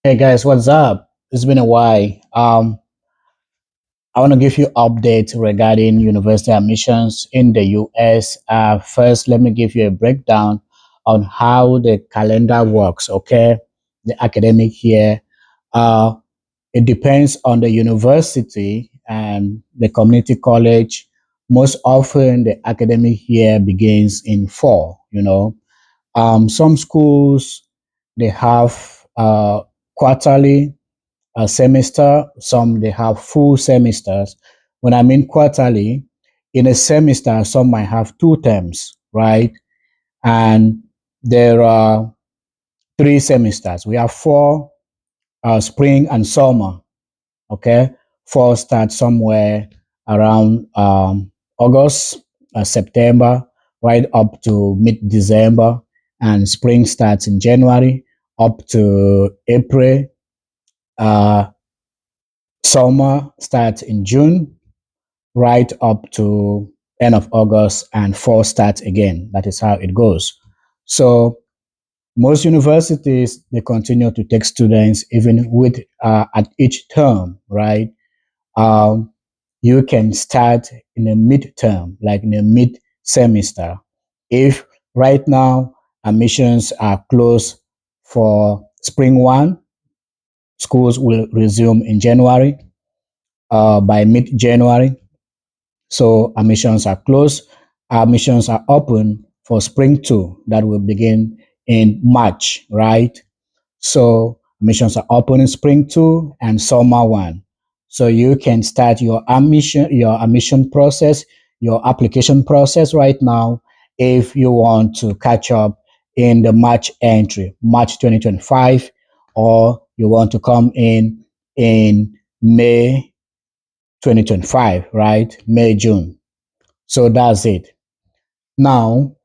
Hey guys, what's up? It's been a while. I want to give you updates regarding university admissions in the US. First, let me give you a breakdown on how the calendar works. Okay, the academic year. Uh, it depends on the university and the community college. Most often, the academic year begins in fall. Some schools they have quarterly a semester. Some they have full semesters. When I mean quarterly, in a semester, some might have two terms, right? And there are three semesters. We have four, spring and summer. Okay, fall starts somewhere around August, September, right up to mid-December, and spring starts in January up to April. Uh, Summer starts in June, right up to end of August, and fall starts again. That is how it goes. So most universities they continue to take students even with at each term, right? Um, you can start in a mid-term, like in a mid-semester. If right now admissions are closed for spring one, schools will resume in January. By mid-January, so admissions are closed. Admissions are open for spring two that will begin in March, right? So admissions are open in spring two and summer one. So you can start your admission process, your application process right now if you want to catch up in the March entry, March 2025, or you want to come in May 2025, right? May, June. So that's it. Now,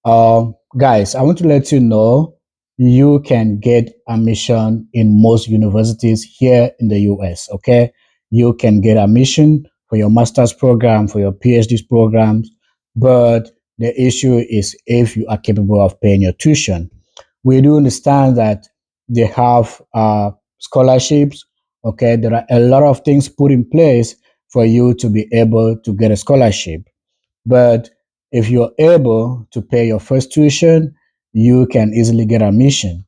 guys, I want to let you know you can get admission in most universities here in the US. Okay, you can get admission for your master's program, for your PhD programs, but the issue is if you are capable of paying your tuition. We do understand that they have scholarships. Okay, there are a lot of things put in place for you to be able to get a scholarship. But if you're able to pay your first tuition, you can easily get admission.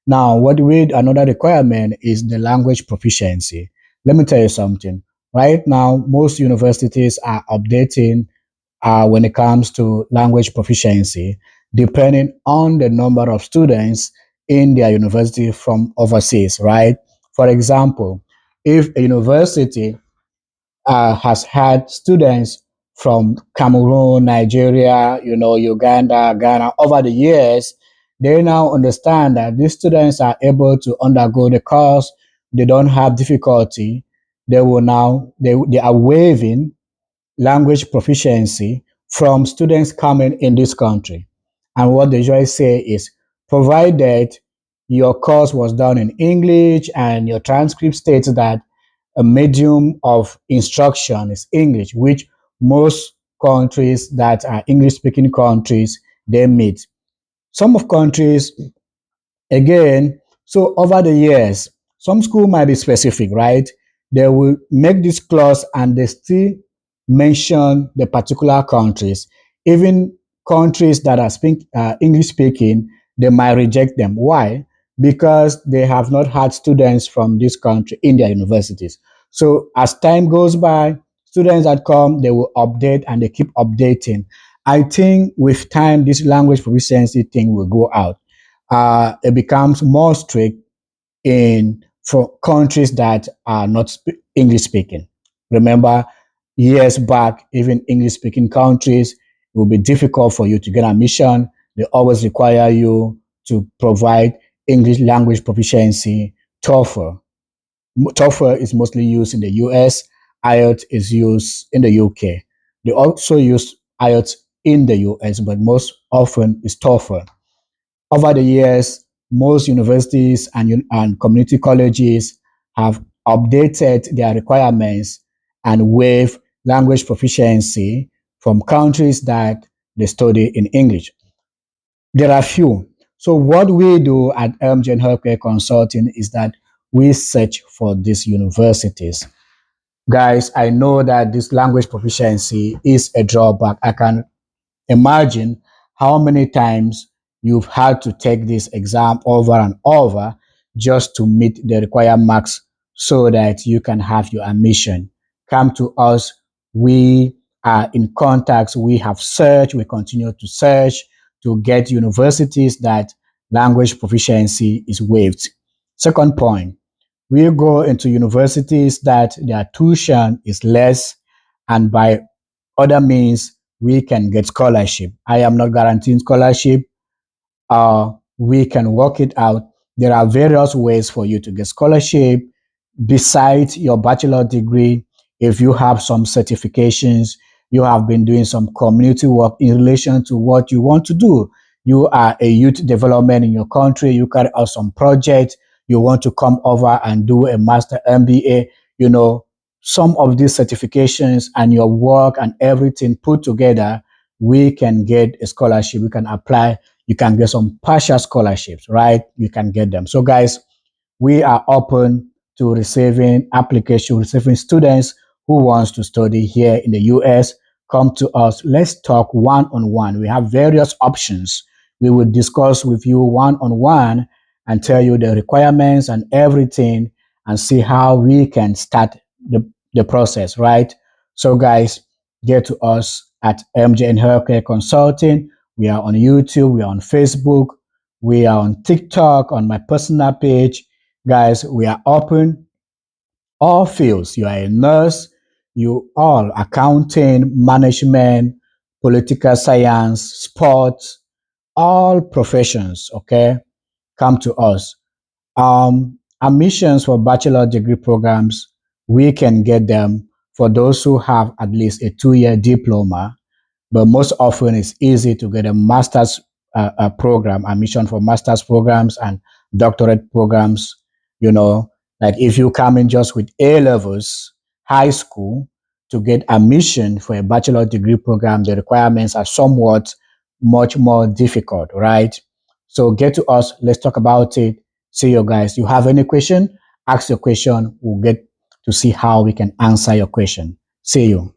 Now, what we another requirement is the language proficiency. Let me tell you something. Right now, most universities are updating when it comes to language proficiency, depending on the number of students in their university from overseas, right? For example, if a university has had students from Cameroon, Nigeria, Uganda, Ghana over the years. They now understand that these students are able to undergo the course. They don't have difficulty. They are waiving language proficiency from students coming in this country. And what they usually say is, provided your course was done in English and your transcript states that a medium of instruction is English, which most countries that are English speaking countries they meet. Some of countries again, so over the years, some school might be specific, right? They will make this clause and they still mention the particular countries. Even countries that are English speaking, they might reject them. Why? Because they have not had students from this country in their universities. So as time goes by, students that come, they will update and they keep updating. I think with time, this language proficiency thing will go out. It becomes more strict in for countries that are not English speaking. Remember, years back, even English speaking countries, it will be difficult for you to get admission. They always require you to provide English language proficiency, TOEFL. TOEFL is mostly used in the US. IELTS is used in the UK. They also use IELTS in the US, but most often is TOEFL. Over the years, most universities and community colleges have updated their requirements and waive language proficiency from countries that they study in English. There are few. So what we do at Elmgen Healthcare Consulting is that we search for these universities. Guys, I know that this language proficiency is a drawback. I can imagine how many times you've had to take this exam over and over just to meet the required marks so that you can have your admission. Come to us. We are in contacts. We have searched. We continue to search to get universities that language proficiency is waived. Second point, we go into universities that their tuition is less, and by other means we can get scholarship. I am not guaranteeing scholarship. We can work it out. There are various ways for you to get scholarship besides your bachelor degree. If you have some certifications, you have been doing some community work in relation to what you want to do. You are a youth development in your country, you carry out some project, you want to come over and do a master MBA, you know, some of these certifications and your work and everything put together, we can get a scholarship. We can apply. You can get some partial scholarships, right? You can get them. So, guys, we are open to receiving application, receiving students who wants to study here in the US. Come to us. Let's talk one on one. We have various options. We will discuss with you one on one and tell you the requirements and everything and see how we can start the process, right? So, guys, get to us at MJN Healthcare Consulting. We are on YouTube, we are on Facebook, we are on TikTok, on my personal page. Guys, we are open. All fields. You are a nurse, you all accounting, management, political science, sports, all professions, okay? Come to us. Admissions for bachelor degree programs, we can get them for those who have at least a 2-year diploma, but most often it's easy to get a master's program, admission for master's programs and doctorate programs. You know, like if you come in just with A levels, high school, to get admission for a bachelor degree program, the requirements are somewhat much more difficult, right? So get to us. Let's talk about it. See you guys. You have any question? Ask your question. We'll get to see how we can answer your question. See you.